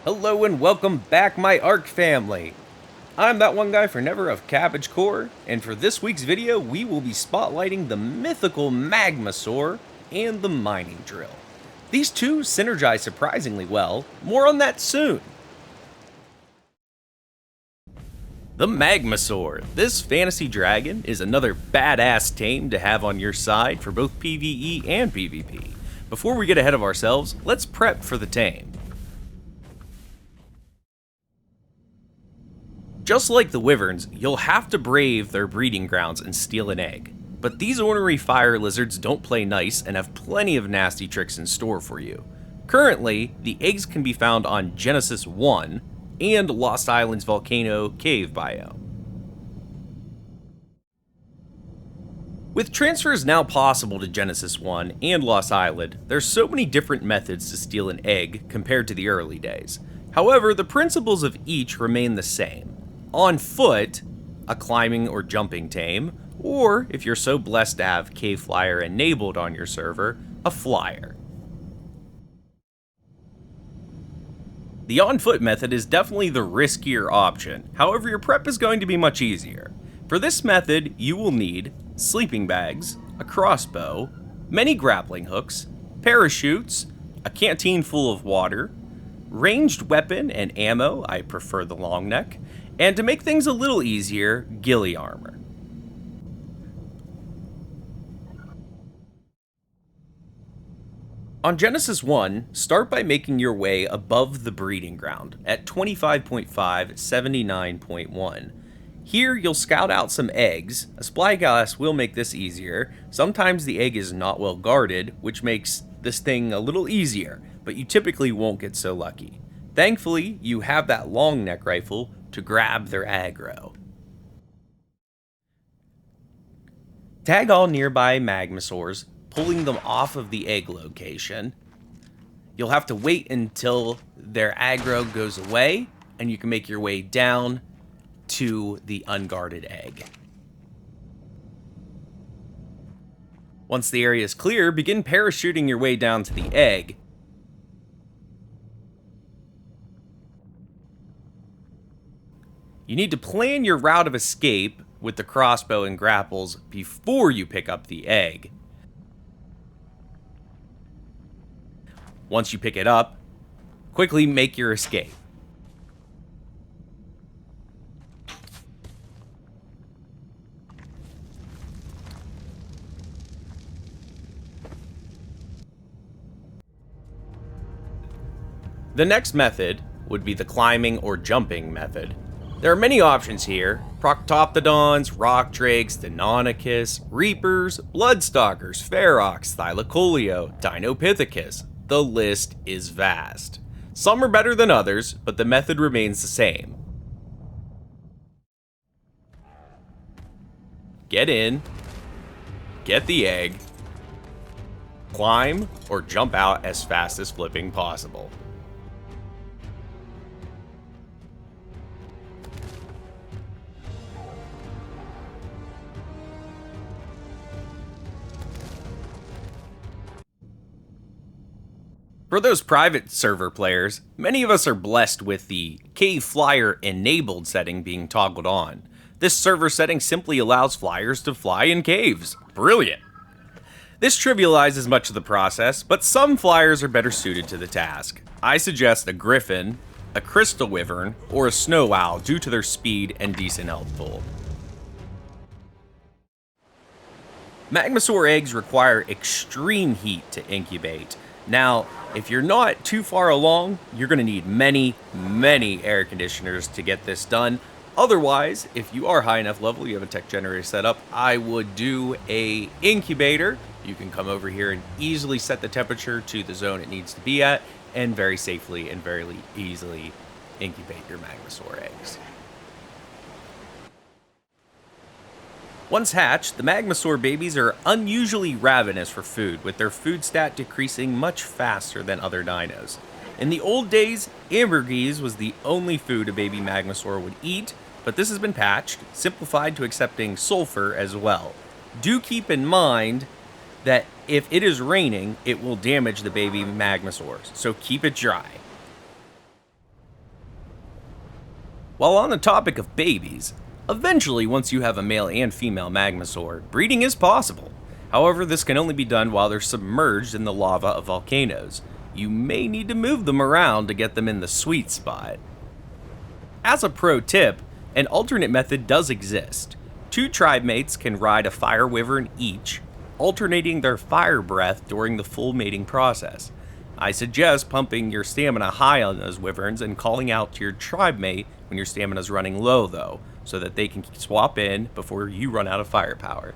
Hello and welcome back, my ARK family. I'm that one guy for Never of Cabbage Core, and for this week's video, we will be spotlighting the mythical Magmasaur and the mining drill. These two synergize surprisingly well. More on that soon. The Magmasaur. This fantasy dragon is another badass tame to have on your side for both PvE and PvP. Before we get ahead of ourselves, let's prep for the tame. Just like the wyverns, you'll have to brave their breeding grounds and steal an egg. But these ornery fire lizards don't play nice and have plenty of nasty tricks in store for you. Currently, the eggs can be found on Genesis 1 and Lost Island's Volcano Cave biome. With transfers now possible to Genesis 1 and Lost Island, there's so many different methods to steal an egg compared to the early days. However, the principles of each remain the same. On foot, a climbing or jumping tame, or if you're so blessed to have Cave Flyer enabled on your server, a flyer. The on-foot method is definitely the riskier option, however your prep is going to be much easier. For this method, you will need sleeping bags, a crossbow, many grappling hooks, parachutes, a canteen full of water, ranged weapon and ammo, I prefer the long neck, and to make things a little easier, ghillie armor. On Genesis 1, start by making your way above the breeding ground at 25.5, 79.1. Here you'll scout out some eggs. A spyglass will make this easier. Sometimes the egg is not well guarded, which makes this thing a little easier, but you typically won't get so lucky. Thankfully, you have that long neck rifle to grab their aggro. Tag all nearby Magmasaurs, pulling them off of the egg location. You'll have to wait until their aggro goes away, and you can make your way down to the unguarded egg. Once the area is clear, begin parachuting your way down to the egg. You need to plan your route of escape with the crossbow and grapples before you pick up the egg. Once you pick it up, quickly make your escape. The next method would be the climbing or jumping method. There are many options here: Proctoptodons, rock drakes, Deinonychus, reapers, bloodstalkers, ferox, thylacoleo, dinopithecus. The list is vast. Some are better than others, but the method remains the same. Get in, get the egg, climb or jump out as fast as flipping possible. For those private server players, many of us are blessed with the Cave Flyer enabled setting being toggled on. This server setting simply allows flyers to fly in caves. Brilliant! This trivializes much of the process, but some flyers are better suited to the task. I suggest a griffin, a crystal wyvern, or a snow owl due to their speed and decent health pool. Magmasaur eggs require extreme heat to incubate. Now, if you're not too far along, you're going to need many air conditioners to get this done. Otherwise, if you are high enough level, you have a tech generator set up, I would do a incubator. You can come over here and easily set the temperature to the zone it needs to be at, and very safely and very easily incubate your Magmasaur eggs. Once hatched, the Magmasaur babies are unusually ravenous for food, with their food stat decreasing much faster than other dinos. In the old days, ambergris was the only food a baby Magmasaur would eat, but this has been patched, simplified to accepting sulfur as well. Do keep in mind that if it is raining, it will damage the baby Magmasaurs, so keep it dry. While on the topic of babies, eventually once you have a male and female Magmasaur, breeding is possible. However, this can only be done while they're submerged in the lava of volcanoes. You may need to move them around to get them in the sweet spot. As a pro tip, an alternate method does exist. Two tribe mates can ride a fire wyvern each, alternating their fire breath during the full mating process. I suggest pumping your stamina high on those wyverns and calling out to your tribe mate when your stamina is running low though, so that they can swap in before you run out of firepower.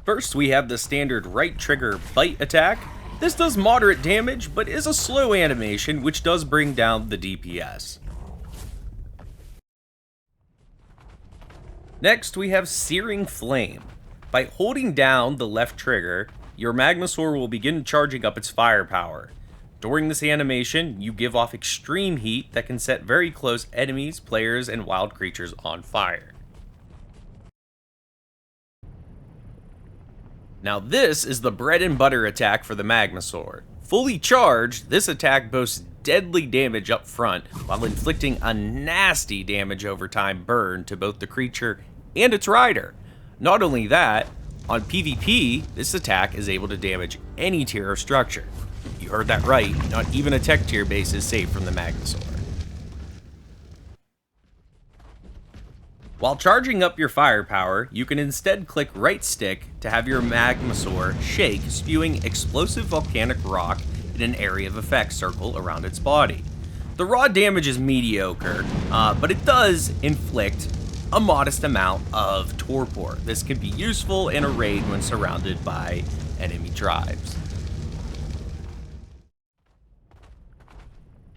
First, we have the standard right trigger bite attack. This does moderate damage, but is a slow animation, which does bring down the DPS. Next, we have Searing Flame. By holding down the left trigger, your Magmasaur will begin charging up its firepower. During this animation, you give off extreme heat that can set very close enemies, players, and wild creatures on fire. Now this is the bread and butter attack for the Magmasaur. Fully charged, this attack boasts deadly damage up front while inflicting a nasty damage over time burn to both the creature and its rider. Not only that, on PvP, this attack is able to damage any tier or structure. You heard that right, not even a tech tier base is safe from the Magmasaur. While charging up your firepower, you can instead click right stick to have your Magmasaur shake, spewing explosive volcanic rock in an area of effect circle around its body. The raw damage is mediocre, but it does inflict a modest amount of torpor. This can be useful in a raid when surrounded by enemy tribes.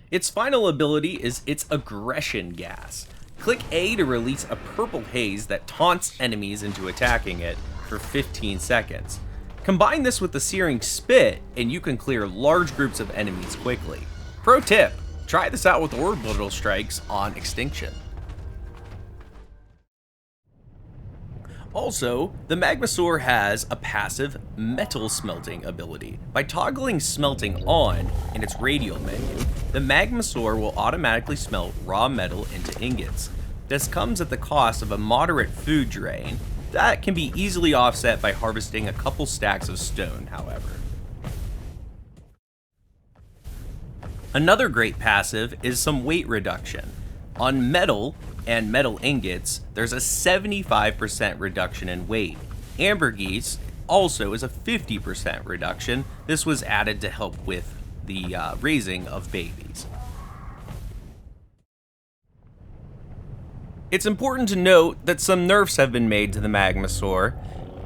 Its final ability is its aggression gas. Click A to release a purple haze that taunts enemies into attacking it for 15 seconds. Combine this with the Searing Spit, and you can clear large groups of enemies quickly. Pro tip, try this out with orbital strikes on Extinction. Also, the Magmasaur has a passive metal smelting ability. By toggling smelting on in its radial menu, the Magmasaur will automatically smelt raw metal into ingots. This comes at the cost of a moderate food drain that can be easily offset by harvesting a couple stacks of stone, however. Another great passive is some weight reduction. On metal and metal ingots, there's a 75% reduction in weight. Ambergris also is a 50% reduction. This was added to help with the raising of babies. It's important to note that some nerfs have been made to the Magmasaur.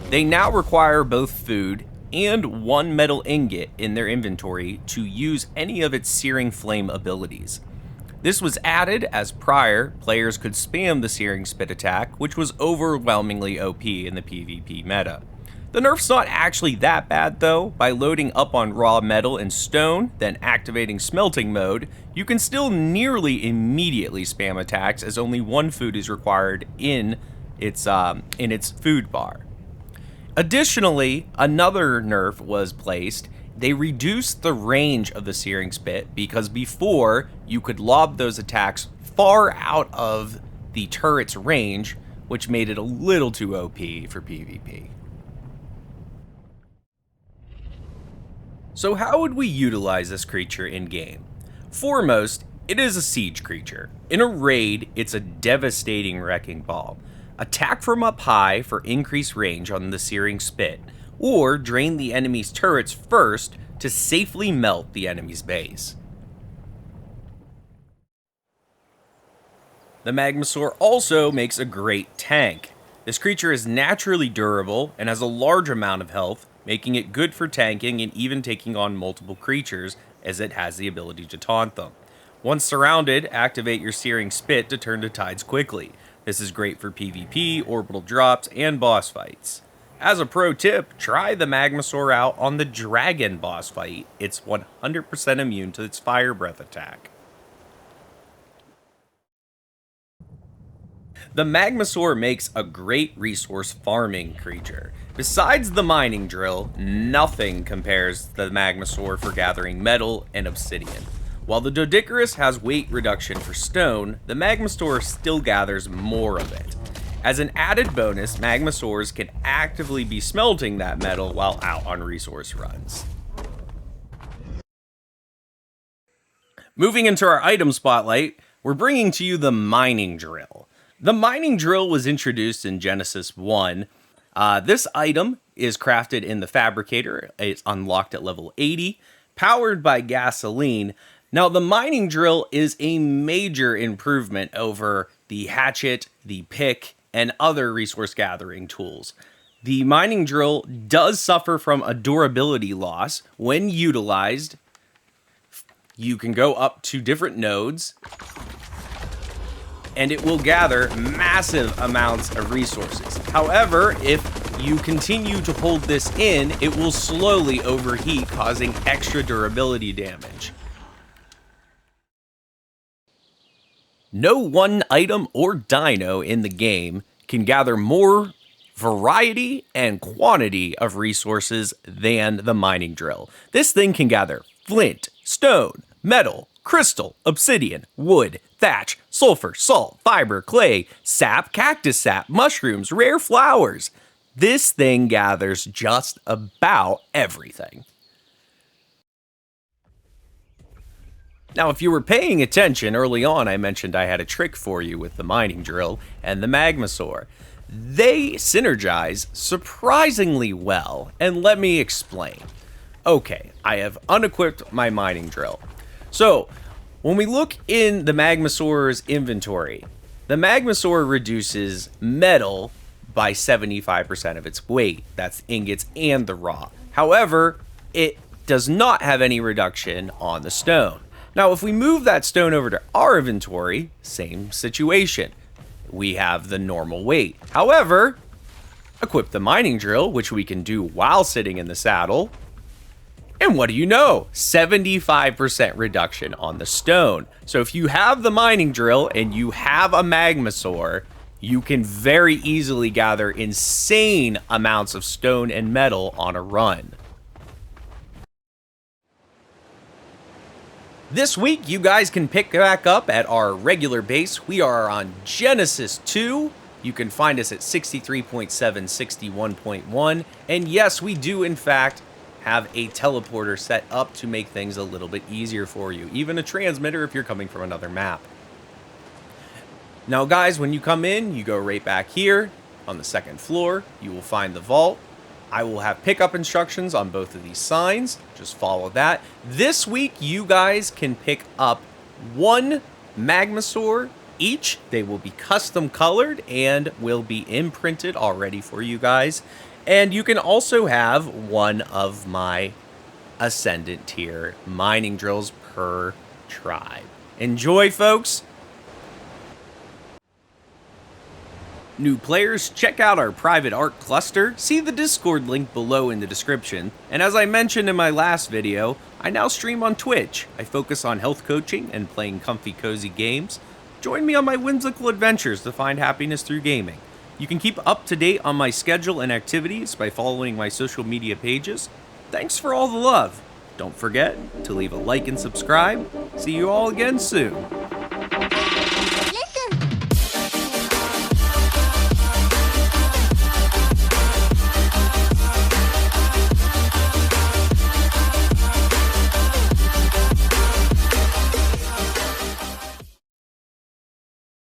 They now require both food and one metal ingot in their inventory to use any of its Searing Flame abilities. This was added as prior, players could spam the Searing Spit attack, which was overwhelmingly OP in the PvP meta. The nerf's not actually that bad though. By loading up on raw metal and stone, then activating smelting mode, you can still nearly immediately spam attacks as only one food is required in its food bar. Additionally, another nerf was placed. They reduced the range of the Searing Spit because before you could lob those attacks far out of the turret's range, which made it a little too OP for PvP. So how would we utilize this creature in game? Foremost, it is a siege creature. In a raid, it's a devastating wrecking ball. Attack from up high for increased range on the Searing Spit, or drain the enemy's turrets first to safely melt the enemy's base. The Magmasaur also makes a great tank. This creature is naturally durable and has a large amount of health, making it good for tanking and even taking on multiple creatures, as it has the ability to taunt them. Once surrounded, activate your Searing Spit to turn the tides quickly. This is great for PvP, orbital drops, and boss fights. As a pro tip, try the Magmasaur out on the Dragon boss fight. It's 100% immune to its Fire Breath attack. The Magmasaur makes a great resource farming creature. Besides the mining drill, nothing compares to the Magmasaur for gathering metal and obsidian. While the Doedicurus has weight reduction for stone, the Magmasaur still gathers more of it. As an added bonus, Magmasaurs can actively be smelting that metal while out on resource runs. Moving into our item spotlight, we're bringing to you the mining drill. The mining drill was introduced in Genesis 1. This item is crafted in the fabricator. It's unlocked at level 80, powered by gasoline. Now, the mining drill is a major improvement over the hatchet, the pick, and other resource gathering tools. The mining drill does suffer from a durability loss when utilized. You can go up to different nodes, and it will gather massive amounts of resources. However, if you continue to hold this in, it will slowly overheat, causing extra durability damage. No one item or dino in the game can gather more variety and quantity of resources than the mining drill. This thing can gather flint, stone, metal, crystal, obsidian, wood, thatch, sulfur, salt, fiber, clay, sap, cactus sap, mushrooms, rare flowers. This thing gathers just about everything. Now, if you were paying attention early on, I mentioned I had a trick for you with the mining drill and the Magmasaur. They synergize surprisingly well, and let me explain. Okay, I have unequipped my mining drill. So, when we look in the Magmasaur's inventory, the Magmasaur reduces metal by 75% of its weight. That's ingots and the raw. However, it does not have any reduction on the stone. Now, if we move that stone over to our inventory, same situation. We have the normal weight. However, equip the mining drill, which we can do while sitting in the saddle. And what do you know? 75% reduction on the stone. So if you have the mining drill and you have a Magmasaur, you can very easily gather insane amounts of stone and metal on a run. This week, you guys can pick back up at our regular base. We are on Genesis 2. You can find us at 63.7, 61.1. And yes, we do, in fact, have a teleporter set up to make things a little bit easier for you. Even a transmitter if you're coming from another map. Now, guys, when you come in, you go right back here on the second floor. You will find the vault. I will have pickup instructions on both of these signs. Just follow that. This week, you guys can pick up one Magmasaur each. They will be custom colored and will be imprinted already for you guys. And you can also have one of my Ascendant tier mining drills per tribe. Enjoy, folks! New players, check out our private ARK cluster, see the Discord link below in the description, and as I mentioned in my last video, I now stream on Twitch. I focus on health coaching and playing comfy cozy games. Join me on my whimsical adventures to find happiness through gaming. You can keep up to date on my schedule and activities by following my social media pages. Thanks for all the love. Don't forget to leave a like and subscribe. See you all again soon.